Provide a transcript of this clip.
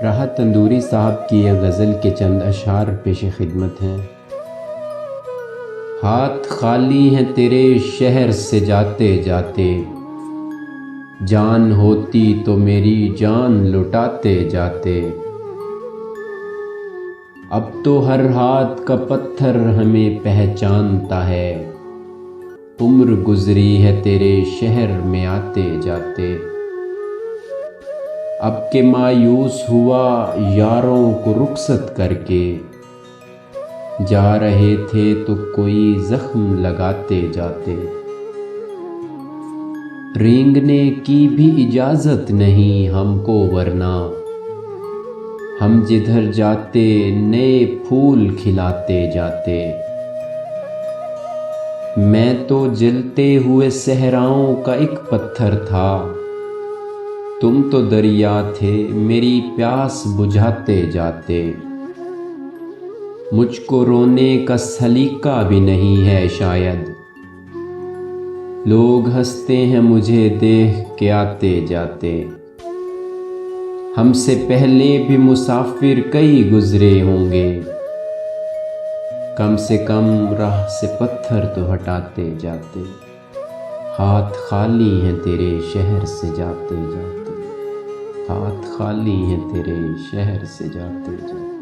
راحت تندوری صاحب کی یہ غزل کے چند اشعار پیش خدمت ہیں۔ ہاتھ خالی ہیں تیرے شہر سے جاتے جاتے، جان ہوتی تو میری جان لٹاتے جاتے۔ اب تو ہر ہاتھ کا پتھر ہمیں پہچانتا ہے، عمر گزری ہے تیرے شہر میں آتے جاتے۔ اب کہ مایوس ہوا یاروں کو رخصت کر کے، جا رہے تھے تو کوئی زخم لگاتے جاتے۔ رینگنے کی بھی اجازت نہیں ہم کو ورنہ، ہم جدھر جاتے نئے پھول کھلاتے جاتے۔ میں تو جلتے ہوئے صحراؤں کا ایک پتھر تھا، تم تو دریا تھے میری پیاس بجھاتے جاتے۔ مجھ کو رونے کا سلیقہ بھی نہیں ہے شاید، لوگ ہنستے ہیں مجھے دیکھ کے آتے جاتے۔ ہم سے پہلے بھی مسافر کئی گزرے ہوں گے، کم سے کم راہ سے پتھر تو ہٹاتے جاتے۔ ہاتھ خالی ہیں تیرے شہر سے جاتے جاتے، ہاتھ خالی ہیں تیرے شہر سے جاتے جاتے۔